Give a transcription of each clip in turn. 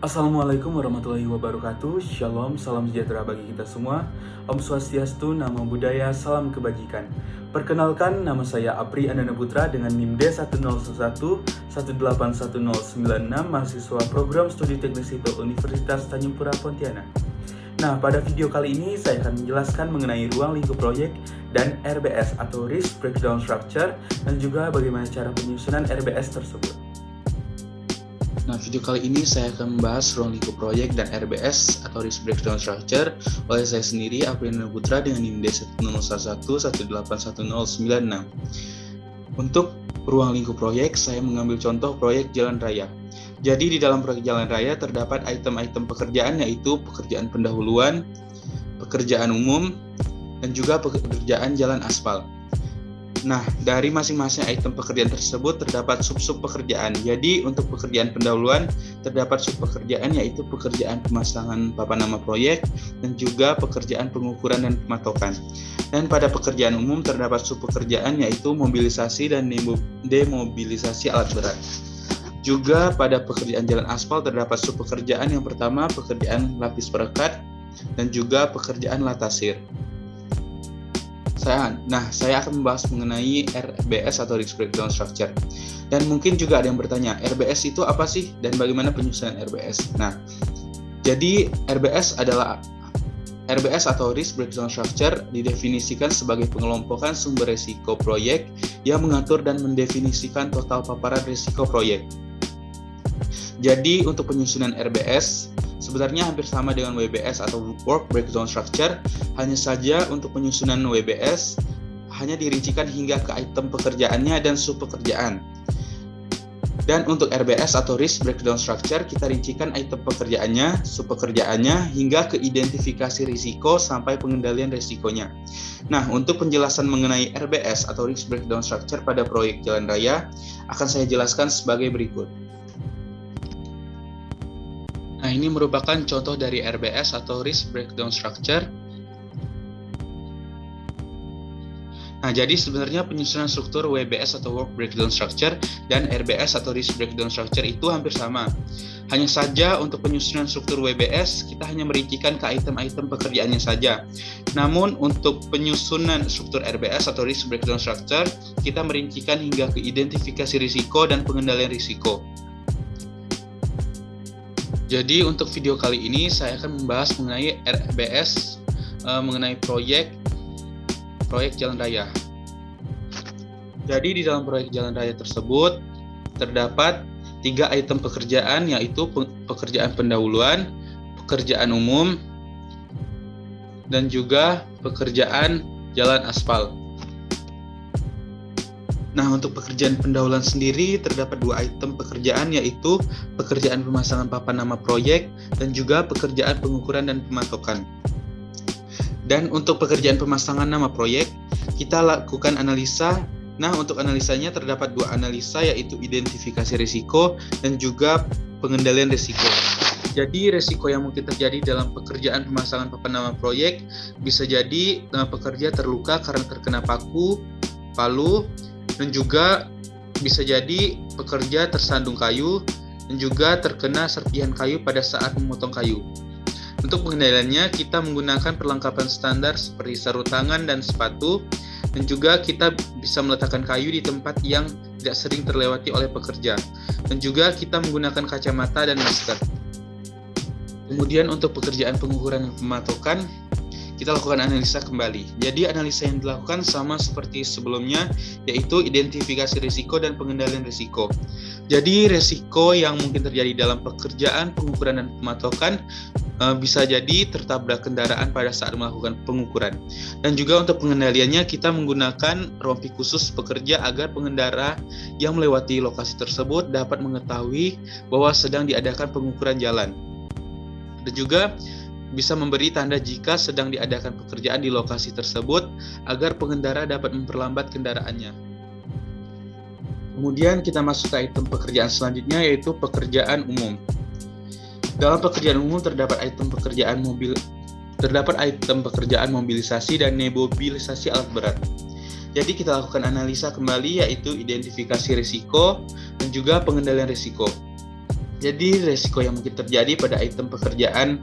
Assalamualaikum warahmatullahi wabarakatuh. Shalom, salam sejahtera bagi kita semua. Om Swastiastu, Namo Buddhaya, salam kebajikan. Perkenalkan, nama saya Apri Andana Putra dengan NIM D101-1811096, mahasiswa program studi teknik sipil Universitas Tanjung Pura Pontianak. Nah, pada video kali ini saya akan menjelaskan mengenai ruang lingkup proyek dan RBS atau Risk Breakdown Structure, dan juga bagaimana cara penyusunan RBS tersebut. Nah, video kali ini saya akan membahas ruang lingkup proyek dan RBS atau Risk Breakdown Structure oleh saya sendiri, Apri Andana Putra dengan NIM D101-1811096. Untuk ruang lingkup proyek, saya mengambil contoh proyek jalan raya. Jadi di dalam proyek jalan raya terdapat item-item pekerjaan, yaitu pekerjaan pendahuluan, pekerjaan umum, dan juga pekerjaan jalan aspal. Nah, dari masing-masing item pekerjaan tersebut terdapat sub-sub pekerjaan. Jadi, untuk pekerjaan pendahuluan terdapat sub pekerjaan, yaitu pekerjaan pemasangan papan nama proyek dan juga pekerjaan pengukuran dan pematokan. Dan pada pekerjaan umum terdapat sub pekerjaan, yaitu mobilisasi dan demobilisasi alat berat. Juga pada pekerjaan jalan aspal terdapat sub pekerjaan, yang pertama pekerjaan lapis perekat dan juga pekerjaan latasir. Saya akan membahas mengenai RBS atau Risk Breakdown Structure. Dan mungkin juga ada yang bertanya, RBS itu apa sih dan bagaimana penyusunan RBS? Nah, jadi RBS atau Risk Breakdown Structure didefinisikan sebagai pengelompokan sumber resiko proyek yang mengatur dan mendefinisikan total paparan risiko proyek. Jadi untuk penyusunan RBS sebenarnya hampir sama dengan WBS atau Work Breakdown Structure, hanya saja untuk penyusunan WBS hanya dirincikan hingga ke item pekerjaannya dan sub pekerjaan. Dan untuk RBS atau Risk Breakdown Structure kita rincikan item pekerjaannya, sub pekerjaannya, hingga ke identifikasi risiko sampai pengendalian risikonya. Nah, untuk penjelasan mengenai RBS atau Risk Breakdown Structure pada proyek jalan raya akan saya jelaskan sebagai berikut. Nah, ini merupakan contoh dari RBS atau Risk Breakdown Structure. Nah, jadi sebenarnya penyusunan struktur WBS atau Work Breakdown Structure dan RBS atau Risk Breakdown Structure itu hampir sama. Hanya saja untuk penyusunan struktur WBS kita hanya merincikan ke item-item pekerjaannya saja. Namun untuk penyusunan struktur RBS atau Risk Breakdown Structure kita merincikan hingga ke identifikasi risiko dan pengendalian risiko. Jadi untuk video kali ini saya akan membahas mengenai RBS, mengenai proyek jalan raya. Jadi di dalam proyek jalan raya tersebut terdapat 3 item pekerjaan, yaitu pekerjaan pendahuluan, pekerjaan umum, dan juga pekerjaan jalan aspal. Nah, untuk pekerjaan pendahuluan sendiri terdapat 2 item pekerjaan, yaitu pekerjaan pemasangan papan nama proyek dan juga pekerjaan pengukuran dan pematokan. Dan untuk pekerjaan pemasangan nama proyek, kita lakukan analisa. Nah, untuk analisanya terdapat 2 analisa, yaitu identifikasi risiko dan juga pengendalian risiko. Jadi risiko yang mungkin terjadi dalam pekerjaan pemasangan papan nama proyek bisa jadi pekerja terluka karena terkena palu, dan juga bisa jadi pekerja tersandung kayu dan juga terkena serpihan kayu pada saat memotong kayu. Untuk pengendaliannya kita menggunakan perlengkapan standar seperti sarung tangan dan sepatu, dan juga kita bisa meletakkan kayu di tempat yang tidak sering terlewati oleh pekerja, dan juga kita menggunakan kacamata dan masker. Kemudian untuk pekerjaan pengukuran dan pematokan kita lakukan analisa kembali. Jadi analisa yang dilakukan sama seperti sebelumnya, yaitu identifikasi risiko dan pengendalian risiko. Jadi risiko yang mungkin terjadi dalam pekerjaan pengukuran dan pematokan bisa jadi tertabrak kendaraan pada saat melakukan pengukuran. Dan juga untuk pengendaliannya kita menggunakan rompi khusus pekerja agar pengendara yang melewati lokasi tersebut dapat mengetahui bahwa sedang diadakan pengukuran jalan. Dan juga bisa memberi tanda jika sedang diadakan pekerjaan di lokasi tersebut agar pengendara dapat memperlambat kendaraannya. Kemudian kita masuk ke item pekerjaan selanjutnya, yaitu pekerjaan umum. Dalam pekerjaan umum terdapat item pekerjaan mobilisasi dan demobilisasi alat berat. Jadi kita lakukan analisa kembali, yaitu identifikasi risiko dan juga pengendalian risiko. Jadi resiko yang mungkin terjadi pada item pekerjaan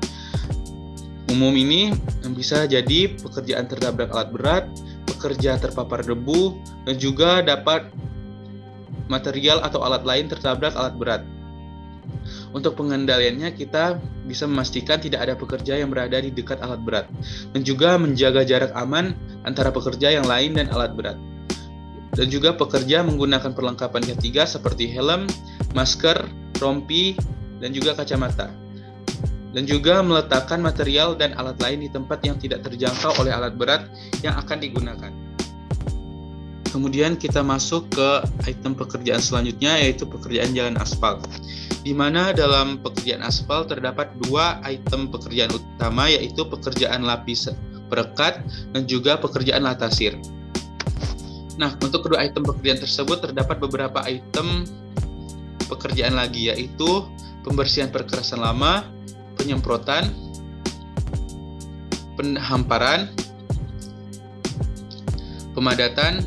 umum ini bisa jadi pekerjaan tertabrak alat berat, pekerja terpapar debu, dan juga dapat material atau alat lain tertabrak alat berat. Untuk pengendaliannya, kita bisa memastikan tidak ada pekerja yang berada di dekat alat berat, dan juga menjaga jarak aman antara pekerja yang lain dan alat berat. Dan juga pekerja menggunakan perlengkapan ketiga seperti helm, masker, rompi, dan juga kacamata. Dan juga meletakkan material dan alat lain di tempat yang tidak terjangkau oleh alat berat yang akan digunakan. Kemudian kita masuk ke item pekerjaan selanjutnya, yaitu pekerjaan jalan aspal. Di mana dalam pekerjaan aspal terdapat dua item pekerjaan utama, yaitu pekerjaan lapis perekat dan juga pekerjaan latasir. Nah, untuk kedua item pekerjaan tersebut terdapat beberapa item pekerjaan lagi, yaitu pembersihan perkerasan lama, penyemprotan, penghamparan, pemadatan,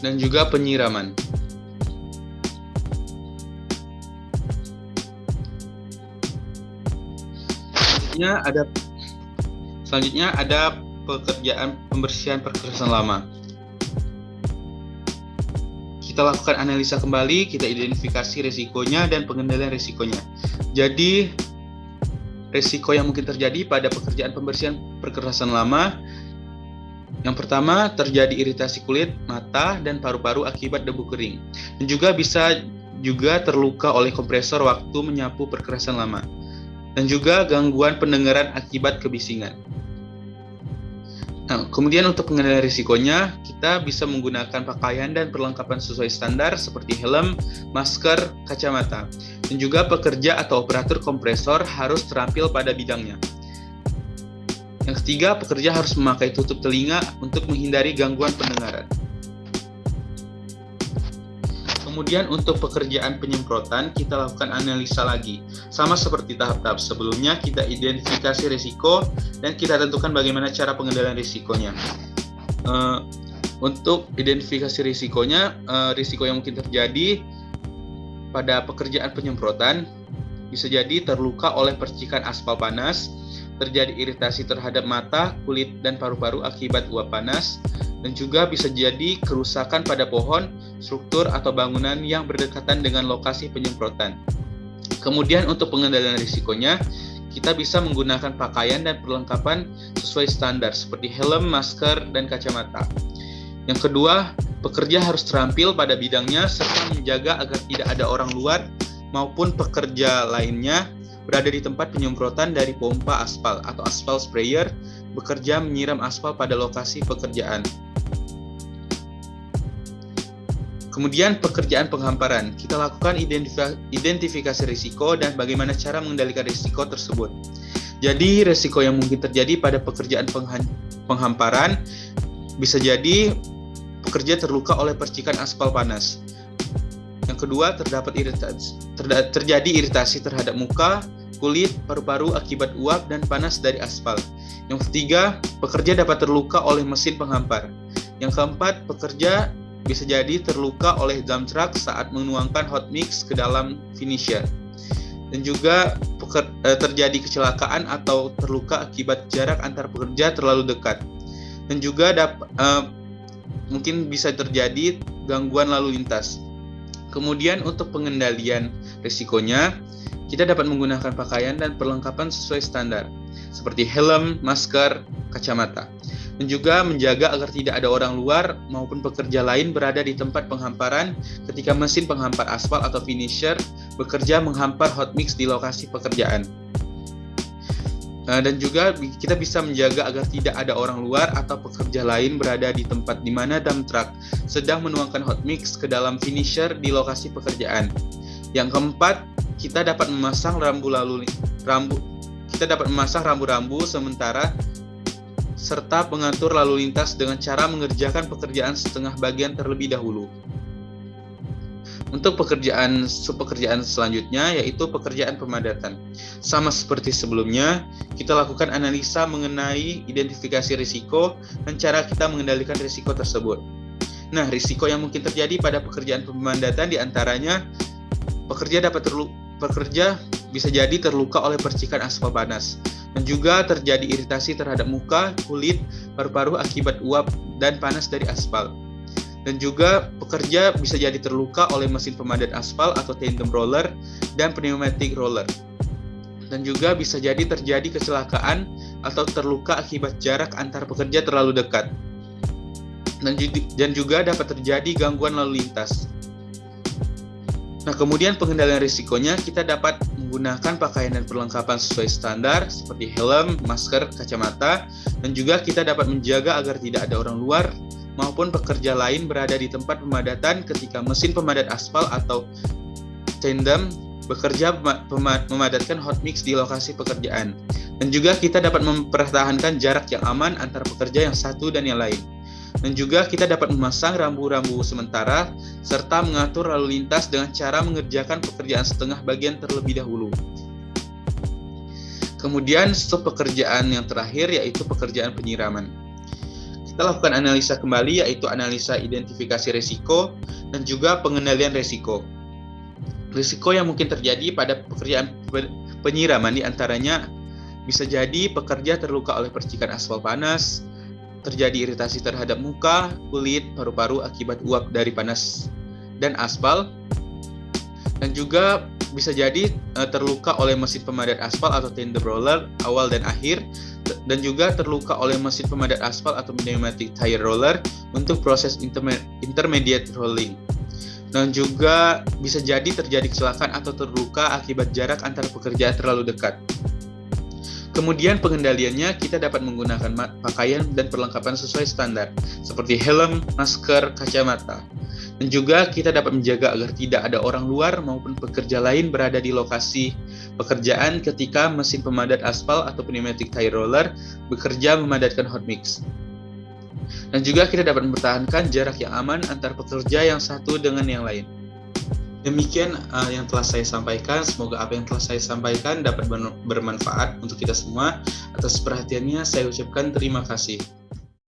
dan juga penyiraman. Selanjutnya ada pekerjaan pembersihan perkerasan lama. Kita lakukan analisa kembali, kita identifikasi risikonya dan pengendalian risikonya. Jadi, risiko yang mungkin terjadi pada pekerjaan pembersihan perkerasan lama, yang pertama terjadi iritasi kulit, mata, dan paru-paru akibat debu kering. Dan juga bisa terluka oleh kompresor waktu menyapu perkerasan lama. Dan juga gangguan pendengaran akibat kebisingan. Nah, kemudian untuk pengendalian risikonya, kita bisa menggunakan pakaian dan perlengkapan sesuai standar seperti helm, masker, kacamata. Dan juga pekerja atau operator kompresor harus terampil pada bidangnya. Yang ketiga, pekerja harus memakai tutup telinga untuk menghindari gangguan pendengaran. Kemudian untuk pekerjaan penyemprotan, kita lakukan analisa lagi. Sama seperti tahap-tahap sebelumnya, kita identifikasi risiko dan kita tentukan bagaimana cara pengendalian risikonya. Untuk identifikasi risikonya, risiko yang mungkin terjadi pada pekerjaan penyemprotan bisa jadi terluka oleh percikan aspal panas, terjadi iritasi terhadap mata, kulit, dan paru-paru akibat uap panas, dan juga bisa jadi kerusakan pada pohon, struktur, atau bangunan yang berdekatan dengan lokasi penyemprotan. Kemudian untuk pengendalian risikonya, kita bisa menggunakan pakaian dan perlengkapan sesuai standar seperti helm, masker, dan kacamata. Yang kedua, pekerja harus terampil pada bidangnya serta menjaga agar tidak ada orang luar maupun pekerja lainnya berada di tempat penyemprotan dari pompa aspal atau aspal sprayer bekerja menyiram aspal pada lokasi pekerjaan. Kemudian pekerjaan penghamparan, kita lakukan identifikasi risiko dan bagaimana cara mengendalikan risiko tersebut. Jadi risiko yang mungkin terjadi pada pekerjaan penghamparan bisa jadi pekerja terluka oleh percikan aspal panas. Yang kedua, terjadi iritasi terhadap muka, kulit, paru-paru akibat uap dan panas dari aspal. Yang ketiga, pekerja dapat terluka oleh mesin penghampar. Yang keempat, pekerja bisa jadi terluka oleh dump truck saat menuangkan hot mix ke dalam finisher. Dan juga terjadi kecelakaan atau terluka akibat jarak antar pekerja terlalu dekat. Dan juga mungkin bisa terjadi gangguan lalu lintas. Kemudian untuk pengendalian risikonya, kita dapat menggunakan pakaian dan perlengkapan sesuai standar, seperti helm, masker, kacamata. Dan juga menjaga agar tidak ada orang luar maupun pekerja lain berada di tempat penghamparan ketika mesin penghampar aspal atau finisher bekerja menghampar hot mix di lokasi pekerjaan. Dan juga kita bisa menjaga agar tidak ada orang luar atau pekerja lain berada di tempat di mana dump truck sedang menuangkan hot mix ke dalam finisher di lokasi pekerjaan. Yang keempat, kita dapat memasang rambu-rambu sementara serta pengatur lalu lintas dengan cara mengerjakan pekerjaan setengah bagian terlebih dahulu. Untuk pekerjaan selanjutnya yaitu pekerjaan pemadatan. Sama seperti sebelumnya, kita lakukan analisa mengenai identifikasi risiko dan cara kita mengendalikan risiko tersebut. Nah, risiko yang mungkin terjadi pada pekerjaan pemadatan diantaranya pekerja bisa jadi terluka oleh percikan aspal panas, dan juga terjadi iritasi terhadap muka, kulit, paru-paru akibat uap dan panas dari aspal. Dan juga pekerja bisa jadi terluka oleh mesin pemadat aspal atau tandem roller dan pneumatic roller. Dan juga bisa jadi terjadi kecelakaan atau terluka akibat jarak antar pekerja terlalu dekat. Dan juga dapat terjadi gangguan lalu lintas. Nah, kemudian pengendalian risikonya, kita dapat menggunakan pakaian dan perlengkapan sesuai standar seperti helm, masker, kacamata, dan juga kita dapat menjaga agar tidak ada orang luar maupun pekerja lain berada di tempat pemadatan ketika mesin pemadat aspal atau tandem bekerja memadatkan hot mix di lokasi pekerjaan. Dan juga kita dapat mempertahankan jarak yang aman antara pekerja yang satu dan yang lain. Dan juga kita dapat memasang rambu-rambu sementara serta mengatur lalu lintas dengan cara mengerjakan pekerjaan setengah bagian terlebih dahulu. Kemudian stop pekerjaan yang terakhir yaitu pekerjaan penyiraman. Kita lakukan analisa kembali yaitu analisa identifikasi risiko dan juga pengendalian risiko. Risiko yang mungkin terjadi pada pekerjaan penyiraman diantaranya bisa jadi pekerja terluka oleh percikan aspal panas, terjadi iritasi terhadap muka, kulit, paru-paru akibat uap dari panas dan aspal, dan juga bisa jadi terluka oleh mesin pemadat aspal atau tandem roller awal dan akhir, dan juga terluka oleh mesin pemadat aspal atau pneumatic tire roller untuk proses intermediate rolling. Dan juga bisa jadi terjadi kecelakaan atau terluka akibat jarak antar pekerja terlalu dekat. Kemudian pengendaliannya, kita dapat menggunakan pakaian dan perlengkapan sesuai standar seperti helm, masker, kacamata. Dan juga kita dapat menjaga agar tidak ada orang luar maupun pekerja lain berada di lokasi pekerjaan ketika mesin pemadat aspal atau pneumatic tire roller bekerja memadatkan hot mix. Dan juga kita dapat mempertahankan jarak yang aman antar pekerja yang satu dengan yang lain. Demikian yang telah saya sampaikan. Semoga apa yang telah saya sampaikan dapat bermanfaat untuk kita semua. Atas perhatiannya saya ucapkan terima kasih.